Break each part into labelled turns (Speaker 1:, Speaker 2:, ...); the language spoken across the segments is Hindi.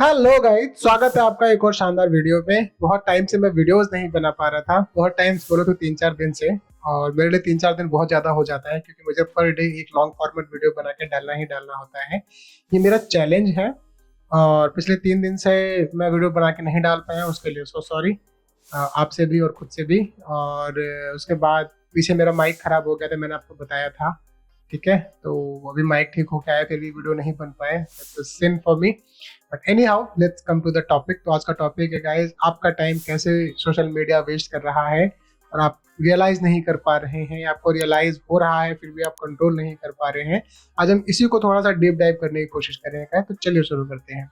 Speaker 1: हेलो गाइस, स्वागत है आपका एक और शानदार वीडियो पे। बहुत टाइम से मैं वीडियोस नहीं बना पा रहा था, बहुत टाइम बोलो तो 3-4 दिन से। और मेरे लिए 3-4 दिन बहुत ज्यादा हो जाता है क्योंकि मुझे पर डे एक लॉन्ग फॉर्मेट वीडियो बना के डालना ही डालना होता है। ये मेरा चैलेंज है और पिछले 3 दिन से मैं वीडियो बना के नहीं डाल पाया, उसके लिए सो सॉरी आपसे भी और खुद से भी। और उसके बाद पीछे मेरा माइक खराब हो गया था, मैंने आपको बताया था। ठीक है, तो अभी माइक ठीक हो गया है, फिर भी वीडियो नहीं बन पाए, sin for me. But anyhow, let's come to the topic. तो आज का टॉपिक है गाइस, आपका टाइम कैसे सोशल मीडिया वेस्ट कर रहा है और आप रियलाइज नहीं कर पा रहे हैं, आपको रियलाइज हो रहा है फिर भी आप कंट्रोल नहीं कर पा रहे हैं। आज हम इसी को थोड़ा सा डीप डाइव करने की कोशिश करेंगे, तो चलिए शुरू करते हैं।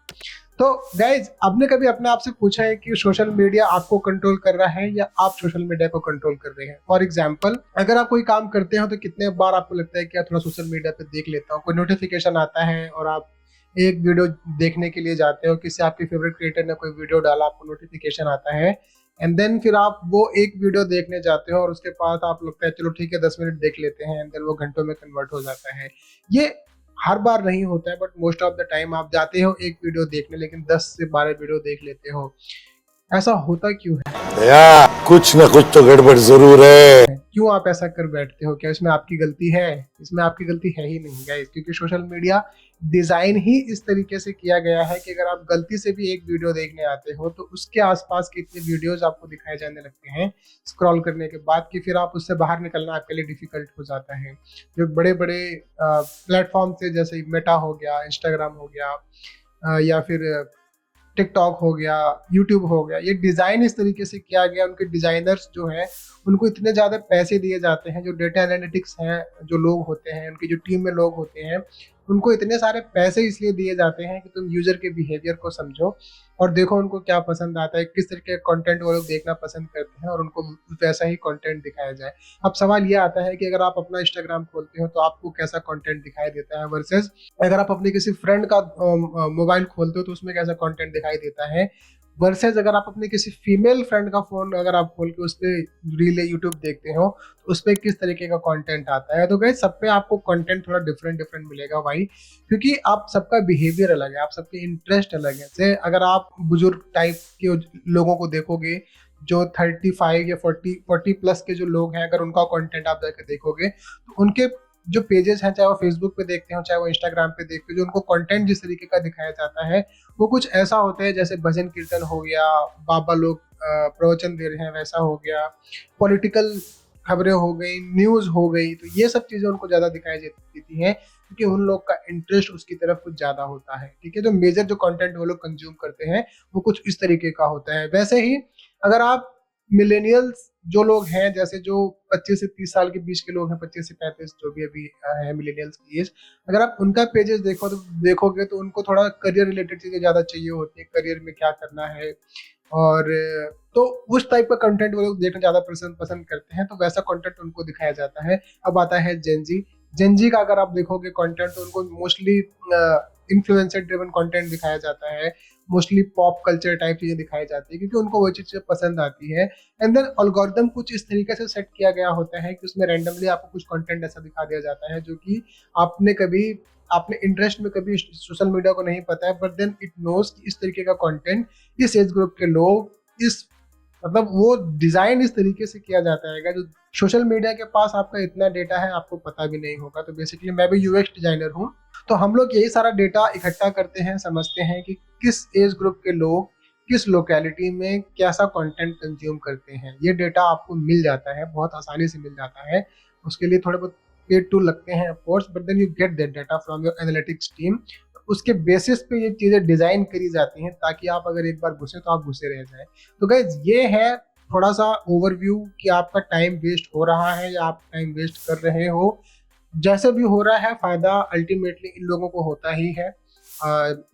Speaker 1: तो गाइज, आपने कभी अपने आप से पूछा है कि सोशल मीडिया आपको कंट्रोल कर रहा है या आप सोशल मीडिया को कंट्रोल कर रहे हैं? फॉर एग्जाम्पल, अगर आप कोई काम करते हो तो कितने बार आपको लगता है कि यार थोड़ा सोशल मीडिया पे देख लेता हूँ, कोई नोटिफिकेशन आता है और आप एक वीडियो देखने के लिए जाते हो, किसी आपके फेवरेट क्रिएटर ने कोई वीडियो डाला, आपको नोटिफिकेशन आता है एंड देन फिर आप वो एक वीडियो देखने जाते हो और उसके बाद आप लगता है चलो ठीक है 10 मिनट देख लेते हैं एंड देन वो घंटों में कन्वर्ट हो जाता है। ये हर बार नहीं होता है but most of the time आप जाते हो एक वीडियो देखने लेकिन 10 से 12 वीडियो देख लेते हो। ऐसा होता क्यों है?
Speaker 2: या कुछ न कुछ तो गड़बड़ जरूर है।
Speaker 1: क्यों आप ऐसा कर बैठते हो? क्या इसमें आपकी गलती है? इसमें आपकी गलती है ही नहीं गाइस, क्योंकि सोशल मीडिया डिजाइन ही इस तरीके से किया गया है कि अगर आप गलती से भी एक वीडियो देखने आते हो तो उसके आसपास के इतने वीडियोस आपको दिखाए जाने लगते हैं स्क्रॉल करने के बाद कि फिर आप उससे बाहर निकलना आपके लिए डिफिकल्ट हो जाता है। जो बड़े बड़े प्लेटफॉर्म से जैसे मेटा हो गया, इंस्टाग्राम हो गया, या फिर टिकटॉक हो गया, यूट्यूब हो गया, ये डिजाइन इस तरीके से किया गया, उनके डिजाइनर्स जो है उनको इतने ज्यादा पैसे दिए जाते हैं, जो डेटा एनालिटिक्स हैं, जो लोग होते हैं, उनकी जो टीम में लोग होते हैं, उनको इतने सारे पैसे इसलिए दिए जाते हैं कि तुम यूजर के बिहेवियर को समझो और देखो उनको क्या पसंद आता है, किस तरीके का कंटेंट वो लोग देखना पसंद करते हैं और उनको वैसा ही कंटेंट दिखाया जाए। अब सवाल ये आता है कि अगर आप अपना इंस्टाग्राम खोलते हो तो आपको कैसा कंटेंट दिखाई देता है वर्सेस अगर आप अपने किसी फ्रेंड का मोबाइल खोलते हो तो उसमें कैसा कंटेंट दिखाई देता है, वर्सेज अगर आप अपने किसी फीमेल फ्रेंड का फोन अगर आप खोल के उस पर रील यूट्यूब देखते हो तो उस पर किस तरीके का कंटेंट आता है। तो गाइस, सब पे आपको कंटेंट थोड़ा डिफरेंट डिफरेंट मिलेगा भाई, क्योंकि आप सबका बिहेवियर अलग है, आप सबके इंटरेस्ट अलग है। जैसे अगर आप बुजुर्ग टाइप के लोगों को देखोगे, जो 35 या 40 प्लस के जो लोग हैं, अगर उनका कंटेंट आप जाकर देखोगे तो उनके जो पेजेस हैं, चाहे वो फेसबुक पे देखते हो चाहे वो इंस्टाग्राम पे देखते हो, जो उनको कंटेंट जिस तरीके का दिखाया जाता है वो कुछ ऐसा होता है जैसे भजन कीर्तन हो गया, बाबा लोग प्रवचन दे रहे हैं वैसा हो गया, पॉलिटिकल खबरें हो गई, न्यूज हो गई, तो ये सब चीजें उनको ज्यादा दिखाई देती हैं क्योंकि उन लोग का इंटरेस्ट उसकी तरफ कुछ ज्यादा होता है। ठीक है, जो मेजर जो कंटेंट वो लोग कंज्यूम करते हैं वो कुछ इस तरीके का होता है। वैसे ही अगर आप मिलेनियल्स जो लोग हैं, जैसे जो 25 से 30 साल के बीच के लोग हैं, 25 से 35 जो भी अभी है मिलेनियल्स की एज, अगर आप उनका पेजेस देखोगे तो उनको थोड़ा करियर रिलेटेड चीजें ज्यादा चाहिए होती है, करियर में क्या करना है, और तो उस टाइप का कंटेंट वो लोग देखना ज्यादा पसंद करते हैं, तो वैसा कंटेंट उनको दिखाया जाता है। अब आता है जेनजी का अगर आप देखोगे कंटेंट तो उनको मोस्टली इन्फ्लुएंसर ड्रिवन कंटेंट दिखाया जाता है, मोस्टली पॉप कल्चर टाइप चीजें दिखाई जाती है क्योंकि उनको वो चीजें पसंद आती है। एंड देन एल्गोरिथम कुछ इस तरीके से सेट किया गया होता है कि उसमें रैंडमली आपको कुछ कंटेंट ऐसा दिखा दिया जाता है जो कि आपने इंटरेस्ट में कभी सोशल मीडिया को नहीं पता है, बट देन इट नोज कि इस तरीके का कंटेंट इस एज ग्रुप के लोग इस मतलब वो डिजाइन इस तरीके से किया जाता है जो सोशल मीडिया के पास आपका इतना डेटा है आपको पता भी नहीं होगा। तो बेसिकली मैं भी यूएक्स डिजाइनर हूँ, तो हम लोग यही सारा डेटा इकट्ठा करते हैं, समझते हैं कि किस एज ग्रुप के लोग किस लोकेलिटी में कैसा कंटेंट कंज्यूम करते हैं। ये डेटा आपको मिल जाता है, बहुत आसानी से मिल जाता है। उसके लिए थोड़े बहुत पेड टूल लगते हैं of course, but then you get that data from your analytics team. उसके बेसिस पे ये चीजें डिजाइन करी जाती हैं ताकि आप अगर एक बार घुसे तो आप घुसे रह जाए। तो गाइज, ये है थोड़ा सा ओवरव्यू कि आपका टाइम वेस्ट हो रहा है या आप टाइम वेस्ट कर रहे हो। जैसे भी हो रहा है, फायदा अल्टीमेटली इन लोगों को होता ही है।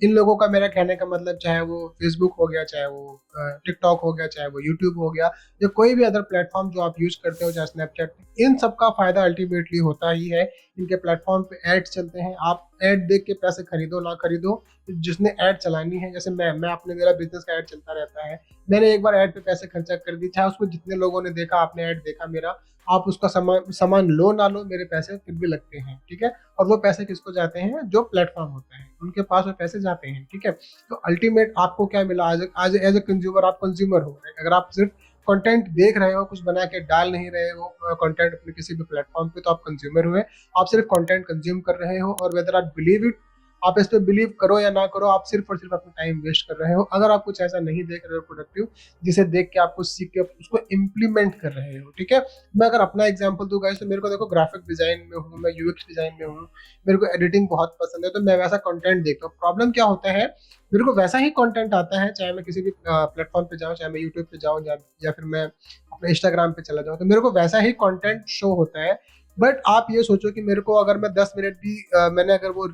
Speaker 1: इन लोगों का मेरा कहने का मतलब, चाहे वो फेसबुक हो गया, चाहे वो टिकटॉक हो गया, चाहे वो यूट्यूब हो गया, या कोई भी अदर प्लेटफॉर्म जो आप यूज करते हो, चाहे स्नैपचैट, इन सब का फायदा अल्टीमेटली होता ही है। इनके प्लेटफॉर्म पे एड्स चलते हैं, आप एड देख के पैसे खरीदो ना खरीदो, जिसने ऐड चलानी है, जैसे मैं अपने मेरा बिजनेस का ऐड चलता रहता है, मैंने एक बार ऐड पे पैसे खर्चा कर दी, चाहे उसको जितने लोगों ने देखा, आपने ऐड देखा मेरा, आप उसका सामान लो ना लो, मेरे पैसे फिर भी लगते हैं, ठीक है। और वो पैसे किसको जाते हैं? जो प्लेटफॉर्म होता है उनके पास वो पैसे जाते हैं, ठीक है। तो अल्टीमेट आपको क्या मिला? आज एज ए कंज्यूमर, आप कंज्यूमर हो। अगर आप सिर्फ कंटेंट देख रहे हो, कुछ बना के डाल नहीं रहे हो कंटेंट अपने किसी भी प्लेटफॉर्म पे, तो आप कंज्यूमर हुए। आप सिर्फ कंटेंट कंज्यूम कर रहे हो, और वेदर आप बिलीव इट, आप इस पे बिलीव करो या ना करो, आप सिर्फ और सिर्फ अपना टाइम वेस्ट कर रहे हो। अगर आप कुछ ऐसा नहीं देख रहे हो प्रोडक्टिव, जिसे देख के आपको सीख के उसको इम्प्लीमेंट कर रहे हो, ठीक है। मैं अगर अपना एग्जांपल दूं गाइस, तो मेरे को देखो ग्राफिक डिजाइन में हूँ मैं, यूएक्स डिजाइन में हूँ, मेरे को एडिटिंग बहुत पसंद है, तो मैं वैसा कंटेंट देखता हूँ। प्रॉब्लम क्या होता है, मेरे को वैसा ही कंटेंट आता है, चाहे मैं किसी भी प्लेटफॉर्म पे जाऊँ, चाहे मैं यूट्यूब पे जाऊँ, या फिर मैं अपने इंस्टाग्राम पे चला जाऊँ, तो मेरे को वैसा ही कंटेंट शो होता है। बट आप ये सोचो कि मेरे को अगर मैं 10 मिनट भी मैंने अगर वो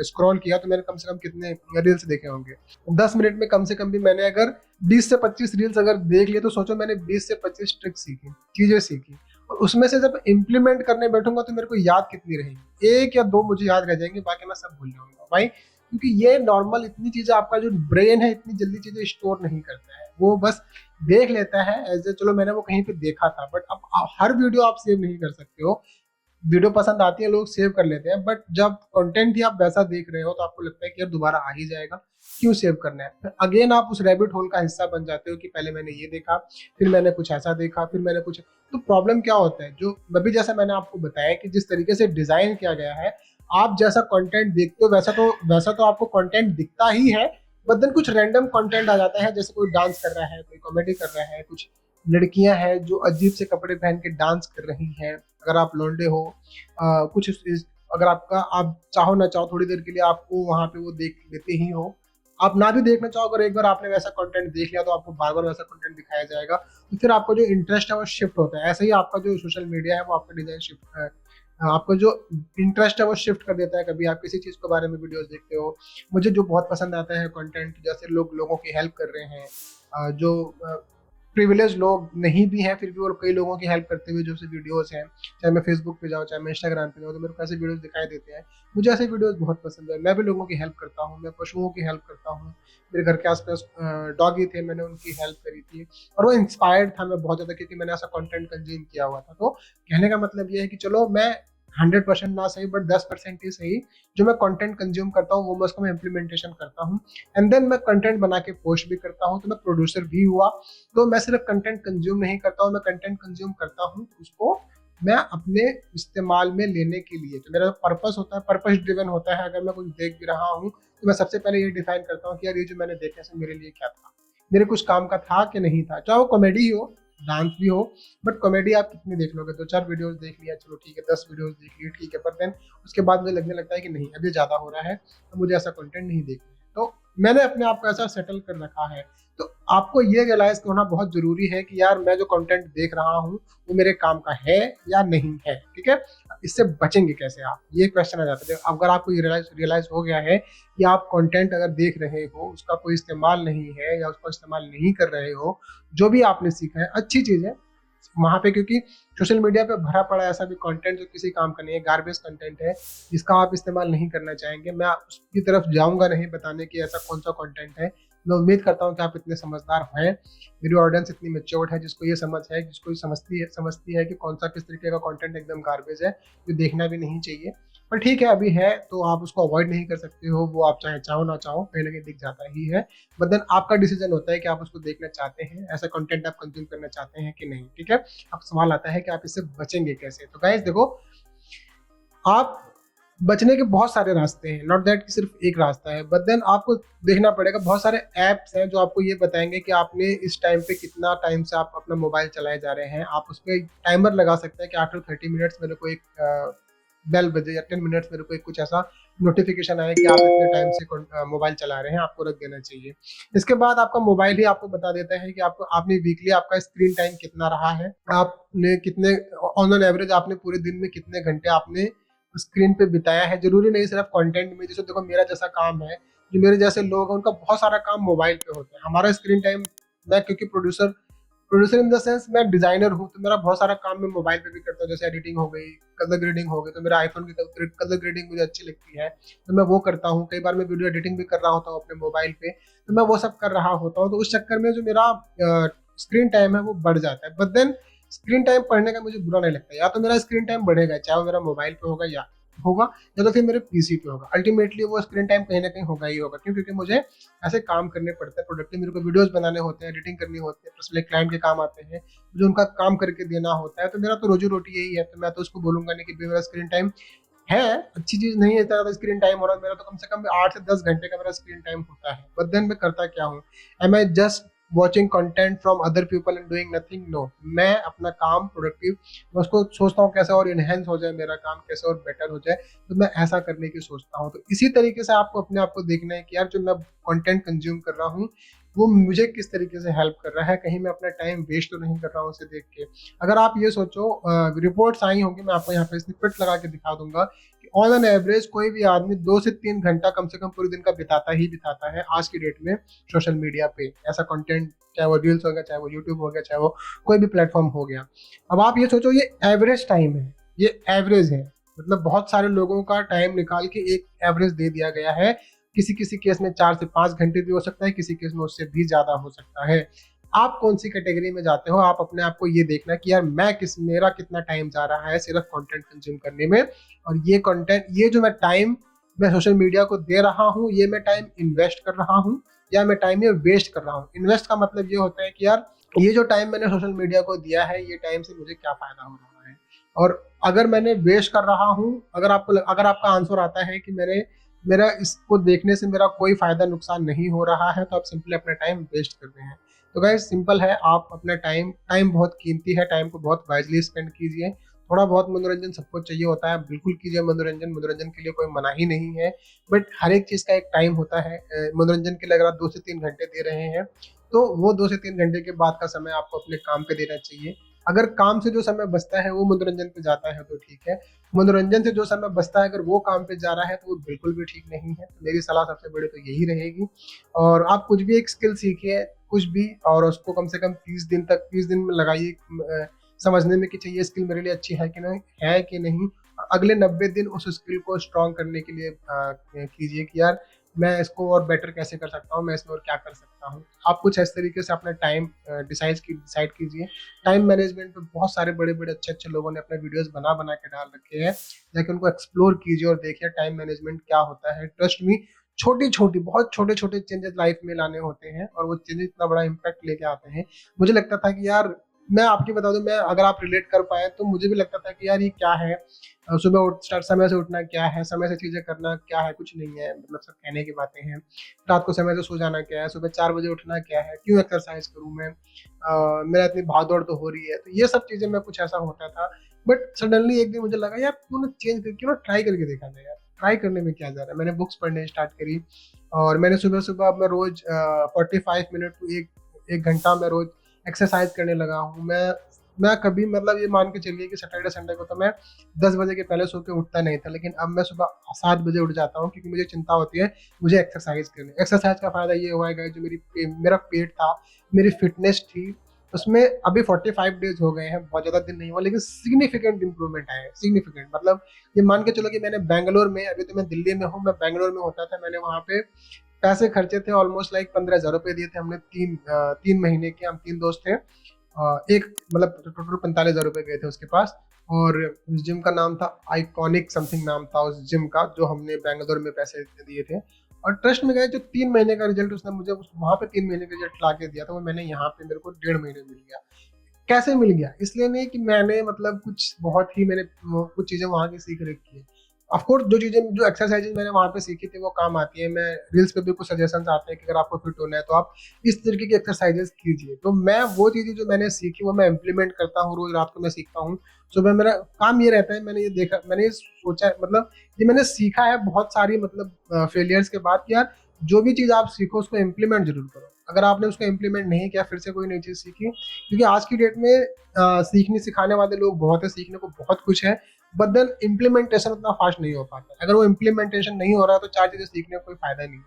Speaker 1: स्क्रॉल किया, तो मैंने कम से कम कितने रील्स देखे होंगे? 10 मिनट में कम से कम भी मैंने अगर 20 से 25 रील्स अगर देख लिए, तो सोचो मैंने 20 से 25 ट्रिक्स सीखी, चीजें सीखी। और उसमें से जब इम्प्लीमेंट करने बैठूंगा, तो मेरे को याद कितनी रहेंगी? 1 या 2 मुझे याद रह जाएंगे, बाकी मैं सब भूल जाऊंगा भाई। क्योंकि ये नॉर्मल इतनी चीजें, आपका जो ब्रेन है इतनी जल्दी चीजें स्टोर नहीं करता है, वो बस देख लेता है एज ए, चलो मैंने वो कहीं पे देखा था। बट अब हर वीडियो आप सेव नहीं कर सकते हो। वीडियो पसंद आती है, लोग सेव कर लेते हैं, बट जब कंटेंट ही आप वैसा देख रहे हो, तो आपको लगता है कि यार दोबारा आ ही जाएगा, क्यों सेव करना है? फिर अगेन आप उस रैबिट होल का हिस्सा बन जाते हो कि पहले मैंने ये देखा, फिर मैंने कुछ ऐसा देखा, फिर मैंने कुछ। तो प्रॉब्लम क्या होता है, जो अभी जैसा मैंने आपको बताया कि जिस तरीके से डिजाइन किया गया है, आप जैसा कंटेंट देखते हो वैसा तो आपको कंटेंट दिखता ही है। बट देन कुछ रैंडम कंटेंट आ जाता है, जैसे कोई डांस कर रहा है, कोई कॉमेडी कर रहा है, कुछ लड़कियां हैं जो अजीब से कपड़े पहन के डांस कर रही हैं। अगर आप लौंडे हो, अगर आप चाहो ना चाहो थोड़ी देर के लिए आपको वहां पे वो देख लेते ही हो। आप ना भी देखना चाहो, अगर एक बार आपने वैसा कंटेंट देख लिया, तो आपको बार बार वैसा कंटेंट दिखाया जाएगा। तो फिर आपका जो इंटरेस्ट है वो शिफ्ट होता है। ऐसे ही आपका जो सोशल मीडिया है वो आपका डिजाइन शिफ्ट, आपका जो इंटरेस्ट है वो शिफ्ट कर देता है। कभी आप किसी चीज के बारे में वीडियोस देखते हो, मुझे जो बहुत पसंद आता है कंटेंट, जैसे लोगों की हेल्प कर रहे हैं, जो प्रिविलेज लोग नहीं भी हैं, फिर भी वो कई लोगों की हेल्प करते हुए जो से वीडियोस हैं, चाहे मैं फेसबुक पे जाऊँ, चाहे मैं इंस्टाग्राम पे जाऊँ, तो मेरे को ऐसे वीडियोस दिखाई देते हैं। मुझे ऐसे वीडियोस बहुत पसंद है। मैं भी लोगों की हेल्प करता हूँ, मैं पशुओं की हेल्प करता हूँ। मेरे घर के आसपास डॉगी थे, मैंने उनकी हेल्प करी थी, और वो इंस्पायर्ड था मैं बहुत ज्यादा, क्योंकि मैंने ऐसा कंटेंट कंज्यूम किया हुआ था। तो कहने का मतलब ये है कि चलो मैं 100% ना सही, बट 10% ही सही, जो मैं कंटेंट कंज्यूम करता हूँ वो मैं उसको मैं इम्प्लीमेंटेशन करता हूँ, एंड देन मैं कंटेंट बना के पोस्ट भी करता हूँ, तो मैं प्रोड्यूसर भी हुआ। तो मैं सिर्फ कंटेंट कंज्यूम नहीं करता हूँ, मैं कंटेंट कंज्यूम करता हूँ उसको मैं अपने इस्तेमाल में लेने के लिए। तो मेरा पर्पस होता है, पर्पस ड्रिवन होता है। अगर मैं कुछ देख भी रहा हूँ, तो मैं सबसे पहले ये डिफाइन करता हूँ कि यार ये जो मैंने देखने से मेरे लिए क्या था, मेरे कुछ काम का था कि नहीं था। चाहे वो कॉमेडी ही हो, डांस भी हो, बट कॉमेडी आप कितनी देख लोगे? 2-4 वीडियोस देख लिया, चलो ठीक है, 10 वीडियोस देख लिए, ठीक है, पर देन उसके बाद मुझे लगने लगता है कि नहीं, अब ये ज्यादा हो रहा है, तो मुझे ऐसा कंटेंट नहीं देखना है। तो मैंने अपने आप को ऐसा सेटल कर रखा है। तो आपको ये रियलाइज होना बहुत जरूरी है कि यार मैं जो कंटेंट देख रहा हूँ वो मेरे काम का है या नहीं है, ठीक है। इससे बचेंगे कैसे आप, ये क्वेश्चन आ जाता है। अगर आपको ये रियलाइज हो गया है कि आप कंटेंट अगर देख रहे हो, उसका कोई इस्तेमाल नहीं है या उसका इस्तेमाल नहीं कर रहे हो, जो भी आपने सीखा है अच्छी चीज है वहां पे, क्योंकि सोशल मीडिया पे भरा पड़ा ऐसा भी कंटेंट जो किसी काम का नहीं है, गार्बेज कंटेंट है, जिसका आप इस्तेमाल नहीं करना चाहेंगे। मैं उसकी तरफ जाऊंगा नहीं बताने की ऐसा कौन सा कंटेंट है। मैं उम्मीद करता हूँ कि आप इतने समझदार हैं, मेरी ऑडियंस इतनी मेच्योर्ड है, जिसको ये समझ है, जिसको ये समझती है कि कौन सा किस तरीके का कंटेंट एकदम गार्बेज है, जो देखना भी नहीं चाहिए। पर ठीक है, अभी है तो आप उसको अवॉइड नहीं कर सकते हो, वो आप चाहे चाहो ना चाहो कहीं ना कहीं दिख जाता ही है। बट देन आपका डिसीजन होता है कि आप उसको देखना चाहते हैं, ऐसा कंटेंट आप कंज्यूम करना चाहते हैं कि नहीं, ठीक है। अब सवाल आता है कि आप इससे बचेंगे कैसे। तो गाइस देखो, आप बचने के बहुत सारे रास्ते हैं, नॉट दैट कि सिर्फ एक रास्ता है, बट देन आपको देखना पड़ेगा। बहुत सारे ऐप्स हैं जो आपको ये बताएंगे कि आपने इस टाइम पे कितना टाइम से आप अपना मोबाइल चलाए जा रहे हैं। आप उस पर टाइमर लगा सकते हैं कि आफ्टर 30 मिनट्स मेरे को एक बेल बजे, या 10 मिनट्स मेरे को एक कुछ ऐसा नोटिफिकेशन आए कि आप इतने टाइम से मोबाइल चला रहे हैं, आपको रख देना चाहिए। इसके बाद आपका मोबाइल ही आपको बता देता है कि आपने वीकली आपका स्क्रीन टाइम कितना रहा है, आपने कितने ऑन एवरेज आपने पूरे दिन में कितने घंटे आपने स्क्रीन पे बिताया है। जरूरी नहीं सिर्फ कंटेंट में, जैसे देखो मेरा जैसा काम है, जो मेरे जैसे लोग हैं उनका बहुत सारा काम मोबाइल पे होता है। हमारा स्क्रीन टाइम, मैं क्योंकि प्रोड्यूसर इन द सेंस मैं डिजाइनर हूँ, तो मेरा बहुत सारा काम मैं मोबाइल पे भी करता हूँ। जैसे एडिटिंग हो गई, कलर ग्रेडिंग हो गई, तो मेरा आईफोन की कलर ग्रेडिंग मुझे अच्छी लगती है, तो मैं वो करता हूँ। कई बार मैं वीडियो एडिटिंग भी कर रहा होता हूँ अपने मोबाइल पे, तो मैं वो सब कर रहा होता हूँ। तो उस चक्कर में जो मेरा स्क्रीन टाइम है वो बढ़ जाता है। बट देन स्क्रीन टाइम पढ़ने का मुझे बुरा नहीं लगता, या तो मेरा स्क्रीन टाइम बढ़ेगा, चाहे वो मेरा मोबाइल पे होगा या तो फिर मेरे पीसी पे होगा, अल्टीमेटली वो स्क्रीन टाइम कहीं ना कहीं होगा ही होगा। क्यों? क्योंकि मुझे ऐसे काम करने पड़ते हैं प्रोडक्टिव, मेरे को वीडियोस बनाने होते हैं, एडिटिंग करनी होती है, प्लस मेरे क्लाइंट के काम आते हैं, मुझे उनका काम करके देना होता है, तो मेरा तो रोजी रोटी यही है। तो मैं तो उसको बोलूंगा नहीं कि भाई मेरा स्क्रीन टाइम है, अच्छी चीज नहीं है ज्यादा स्क्रीन टाइम हो रहा है, मेरा तो कम से कम 8 से 10 घंटे का मेरा स्क्रीन टाइम होता है। बट देन मैं करता क्या हूँ? Am I just watching content from other people and doing nothing? No, मैं अपना काम प्रोडक्टिव, मैं उसको सोचता हूँ कैसे और इनहेंस हो जाए मेरा काम, कैसे और बेटर हो जाए, तो मैं ऐसा करने की सोचता हूँ। तो इसी तरीके से आपको अपने आप को देखना है कि यार जो मैं कंटेंट कंज्यूम कर रहा हूँ वो मुझे किस तरीके से हेल्प कर रहा है, कहीं मैं अपना टाइम वेस्ट तो नहीं कर रहा हूँ उसे देख के। अगर आप ये सोचो, रिपोर्ट्स आई होंगी, मैं आपको यहाँ पे स्निपेट लगा के दिखा दूंगा कि ऑन एन एवरेज कोई भी आदमी 2 से 3 घंटा कम से कम पूरे दिन का बिताता ही बिताता है आज की डेट में सोशल मीडिया पे, ऐसा कंटेंट, चाहे वो रील्स हो गया, चाहे वो यूट्यूब हो गया, चाहे वो कोई भी प्लेटफॉर्म हो गया। अब आप ये सोचो, ये एवरेज टाइम है, ये एवरेज है, मतलब बहुत सारे लोगों का टाइम निकाल के एक एवरेज दे दिया गया है। किसी किसी केस में 4 से 5 घंटे भी हो सकता है, किसी केस में उससे भी ज्यादा हो सकता है। आप कौन सी कैटेगरी में जाते हो? आप अपने आप को ये देखना कि यार मेरा कितना टाइम जा रहा है सिर्फ कंटेंट कंज्यूम करने में, और ये कंटेंट, ये जो मैं सोशल मीडिया को दे रहा हूँ, ये मैं टाइम इन्वेस्ट कर रहा हूँ या मैं टाइम ये वेस्ट कर रहा हूँ। इन्वेस्ट का मतलब ये होता है कि यार ये जो टाइम मैंने सोशल मीडिया को दिया है, ये टाइम से मुझे क्या फायदा हो रहा है। और अगर मैंने वेस्ट कर रहा हूँ, अगर आपका आंसर आता है कि मेरा इसको देखने से मेरा कोई फायदा नुकसान नहीं हो रहा है, तो आप सिंपली अपना टाइम वेस्ट कर रहे हैं। तो गाइस सिंपल है, आप अपना टाइम बहुत कीमती है, टाइम को बहुत वाइजली स्पेंड कीजिए। थोड़ा बहुत मनोरंजन सबको चाहिए होता है, बिल्कुल कीजिए मनोरंजन, मनोरंजन के लिए कोई मना ही नहीं है, बट हर एक चीज का एक टाइम होता है। मनोरंजन के लिए अगर आप 2 से 3 घंटे दे रहे हैं, तो वो 2 से 3 घंटे के बाद का समय आपको अपने काम पे देना चाहिए। अगर काम से जो समय बचता है वो मनोरंजन पे जाता है तो ठीक है, मनोरंजन से जो समय बचता है अगर वो काम पे जा रहा है तो वो बिल्कुल भी ठीक नहीं है। तो मेरी सलाह सबसे बड़ी तो यही रहेगी। और आप कुछ भी एक स्किल सीखिए, कुछ भी, और उसको कम से कम 30 दिन में लगाइए, समझने में कि चाहिए स्किल मेरे लिए अच्छी है कि नहीं। अगले 90 दिन उस स्किल को स्ट्रॉन्ग करने के लिए कीजिए कि यार मैं इसको और बेटर कैसे कर सकता हूँ, मैं इसमें और क्या कर सकता हूँ। आप कुछ इस तरीके से अपना टाइम डिसाइड कीजिए। टाइम मैनेजमेंट पे बहुत सारे बड़े बड़े अच्छे अच्छे लोगों ने अपने वीडियोस बना बना के डाल रखे हैं, जाके उनको एक्सप्लोर कीजिए और देखिए टाइम मैनेजमेंट क्या होता है। ट्रस्ट मी, छोटी छोटी, बहुत छोटे छोटे चेंजेस लाइफ में लाने होते हैं और वो चेंजेस इतना बड़ा इम्पैक्ट लेके आते हैं। मुझे लगता था कि यार, मैं आपकी बता दूं, मैं अगर आप रिलेट कर पाए तो मुझे भी लगता था कि यार ये क्या है, सुबह स्टार्ट समय से उठना क्या है, समय से चीजें करना क्या है, कुछ नहीं है, मतलब सब कहने की बातें हैं। रात को समय से सो जाना क्या है, सुबह 4 बजे उठना क्या है, क्यों एक्सरसाइज करूं मैं, मेरा इतनी भागदौड़ तो हो रही है, तो ये सब चीजें मैं कुछ ऐसा होता था। बट सडनली एक दिन मुझे लगा यार क्यों ना चेंज कर, क्यों ना ट्राई करके देखा जाए, यार ट्राई करने में क्या जा रहा है। मैंने बुक्स पढ़ने स्टार्ट करी और मैंने सुबह सुबह, मैं रोज 45 मिनट टू एक घंटा मैं रोज एक्सरसाइज करने लगा हूँ। मैं कभी, मतलब ये मान के चलिए कि सैटरडे संडे को तो मैं 10 बजे के पहले सो के उठता नहीं था, लेकिन अब मैं सुबह 7 बजे उठ जाता हूँ, क्योंकि मुझे चिंता होती है मुझे एक्सरसाइज करनी। एक्सरसाइज का फायदा ये हुआ है जो मेरा पेट था, मेरी फिटनेस थी, उसमें अभी 45 डेज हो गए हैं, बहुत ज्यादा दिन नहीं हुआ, लेकिन सिग्निफिकेंट इंप्रूवमेंट आया है, सिग्निफिकेंट। मतलब ये मान के चलो कि मैंने बैंगलोर में, अभी तो मैं दिल्ली में हूँ, मैं बैंगलोर में होता था, मैंने वहाँ पे पैसे खर्चे थे ऑलमोस्ट लाइक 15,000 रुपए दिए थे हमने, 3 महीने के, हम 3 दोस्त थे। एक, मतलब टोटल 45,000 रुपए गए थे उसके पास। और उस जिम का नाम था आइकॉनिक समथिंग, नाम था उस जिम का, जो हमने बैंगलोर में पैसे दिए थे। और ट्रस्ट में गए, जो 3 महीने का रिजल्ट उसने मुझे वहां पे 3 महीने का रिजल्ट ला के दिया था, वो मैंने यहाँ पे मेरे को 1.5 महीने मिल गया। कैसे मिल गया? इसलिए नहीं कि मैंने, मतलब कुछ बहुत ही, मैंने कुछ चीजें वहां की सीख रखी है। ऑफकोर्स जो एक्सरसाइजेज मैंने वहां पे सीखी थी वो काम आती है। मैं रील्स पे भी कुछ सजेशंस आते हैं कि अगर आपको फिट होना है तो आप इस तरीके की एक्सरसाइजेस कीजिए। तो मैं वो चीजें जो मैंने सीखी वो मैं इम्प्लीमेंट करता हूँ, रोज रात को मैं सीखता हूँ। सुबह मेरा काम ये रहता है, मैंने ये सोचा, मतलब ये मैंने सीखा है बहुत सारी, मतलब फेलियर्स के बाद कि यार जो भी चीज आप सीखो उसको इम्प्लीमेंट जरूर करो। अगर आपने उसको इम्प्लीमेंट नहीं किया, फिर से कोई नई चीज सीखी, क्योंकि आज की डेट में सीखने सिखाने वाले लोग बहुत है, सीखने को बहुत कुछ है, बट देन इम्प्लीमेंटेशन उतना फास्ट नहीं हो पाता। अगर वो इम्प्लीमेंटेशन नहीं हो रहा है तो 4 चीजें सीखने का कोई फायदा नहीं है।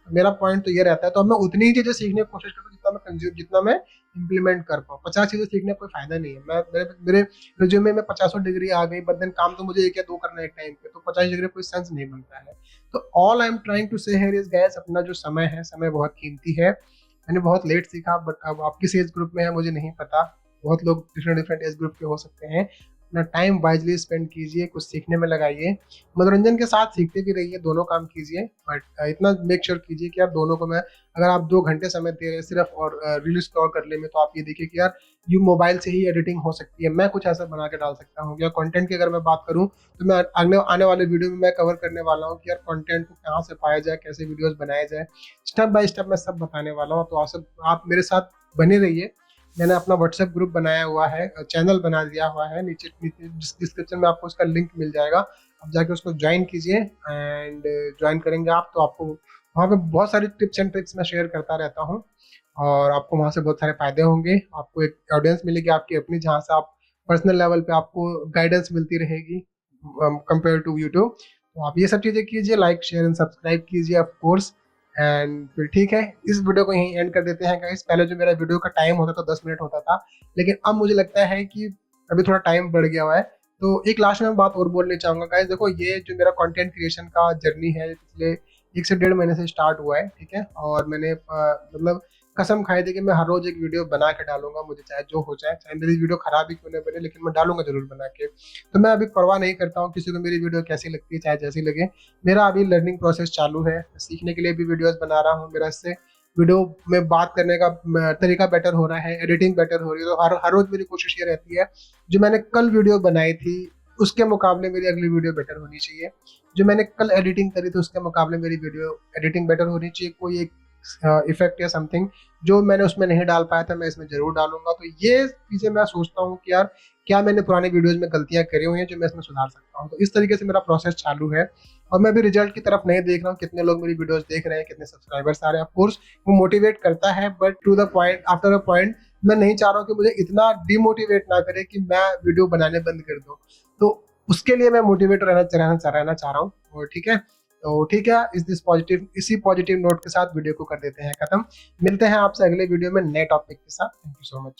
Speaker 1: तो मेरा पॉइंट तो ये रहता है, तो मैं उतनी ही चीजें सीखने की कोशिश करता हूँ जितना मैं इम्प्लीमेंट कर पाऊँ। 50 चीजें सीखने का कोई फायदा नहीं है। मेरे रिज्यूमे में 50 डिग्री आ गई, बट देन काम तो मुझे 1 या 2 करना है एक टाइम पे, तो 50 डिग्री कोई सेंस नहीं बनता है। तो all I am trying to say here is guys, अपना जो समय है, समय बहुत कीमती है। मैंने बहुत लेट सीखा, बट अब आप किस एज ग्रुप में है मुझे नहीं पता, बहुत लोग डिफरेंट डिफरेंट एज ग्रुप के हो सकते हैं। अपना टाइम वाइजली स्पेंड कीजिए, कुछ सीखने में लगाइए, मनोरंजन के साथ सीखते भी रहिए, दोनों काम कीजिए। बट इतना मेक श्योर कीजिए कि यार दोनों को मैं, अगर आप 2 घंटे समय दे रहे हैं सिर्फ और रील स्क्रॉल करने में, तो आप ये देखिए कि यार यू मोबाइल से ही एडिटिंग हो सकती है, मैं कुछ ऐसा बना के डाल सकता हूँ। या कंटेंट की अगर मैं बात करूँ तो मैं आने वाले वीडियो में मैं कवर करने वाला हूँ कि यार कंटेंट को कहाँ से पाया जाए, कैसे वीडियोस बनाए जाए, स्टेप बाय स्टेप मैं सब बताने वाला हूँ। तो आप मेरे साथ बने रहिए। मैंने अपना व्हाट्सएप ग्रुप बनाया हुआ है, चैनल बना दिया हुआ है, नीचे डिस्क्रिप्शन में आपको उसका लिंक मिल जाएगा, आप जाके उसको ज्वाइन कीजिए। एंड ज्वाइन करेंगे आप तो आपको वहाँ पे बहुत सारी टिप्स एंड ट्रिक्स मैं शेयर करता रहता हूँ, और आपको वहाँ से बहुत सारे फायदे होंगे। आपको एक ऑडियंस मिलेगी आपकी अपनी, जहाँ से आप पर्सनल लेवल पे आपको गाइडेंस मिलती रहेगी कंपेयर टू यूट्यूब। तो आप ये सब चीज़ें कीजिए, लाइक शेयर एंड सब्सक्राइब कीजिए ऑफ कोर्स। एंड फिर ठीक है, इस वीडियो को यहीं एंड कर देते हैं गाइस। पहले जो मेरा वीडियो का टाइम होता था 10 मिनट होता था, लेकिन अब मुझे लगता है कि अभी थोड़ा टाइम बढ़ गया हुआ है। तो एक लास्ट में बात और बोलनी चाहूंगा गाइस, देखो ये जो मेरा कंटेंट क्रिएशन का जर्नी है पिछले 1 से 1.5 महीने से स्टार्ट हुआ है, ठीक है। और मैंने मतलब कसम खाई थी कि मैं हर रोज एक वीडियो बना के डालूंगा, मुझे चाहे जो हो जाए, चाहे मेरी वीडियो खराब ही क्यों ना बने, लेकिन मैं डालूंगा जरूर बना के। तो मैं अभी परवाह नहीं करता हूँ किसी को मेरी वीडियो कैसी लगती है, चाहे जैसी लगे। मेरा अभी लर्निंग प्रोसेस चालू है, सीखने के लिए भी वीडियोस बना रहा हूँ। मेरा इससे वीडियो में बात करने का तरीका बेटर हो रहा है, एडिटिंग बेटर हो रही है। तो हर रोज मेरी कोशिश ये रहती है, जो मैंने कल वीडियो बनाई थी उसके मुकाबले मेरी अगली वीडियो बेटर होनी चाहिए। जो मैंने कल एडिटिंग करी थी उसके मुकाबले मेरी वीडियो एडिटिंग बेटर होनी चाहिए। कोई एक इफेक्ट या समथिंग जो मैंने उसमें नहीं डाल पाया था, मैं इसमें जरूर डालूंगा। तो ये चीजें मैं सोचता हूँ कि यार क्या मैंने पुराने वीडियोज में गलतियां करी हुई हैं जो मैं इसमें सुधार सकता हूँ। तो इस तरीके से मेरा प्रोसेस चालू है, और मैं भी रिजल्ट की तरफ नहीं देख रहा हूँ कितने लोग मेरी वीडियोस देख रहे हैं, कितने सब्सक्राइबर्स आ रहे हैं। ऑफकोर्स वो मोटिवेट करता है, but to the point, after a point मैं नहीं चाह रहा हूँ कि मुझे इतना डिमोटिवेट ना करे कि मैं वीडियो बनाने बंद कर दूँ। तो उसके लिए मैं मोटिवेट रहना चाह रहा हूँ। और ठीक है, तो ठीक है, इसी पॉजिटिव नोट के साथ वीडियो को कर देते हैं खत्म। मिलते हैं आपसे अगले वीडियो में नए टॉपिक के साथ। Thank you so much.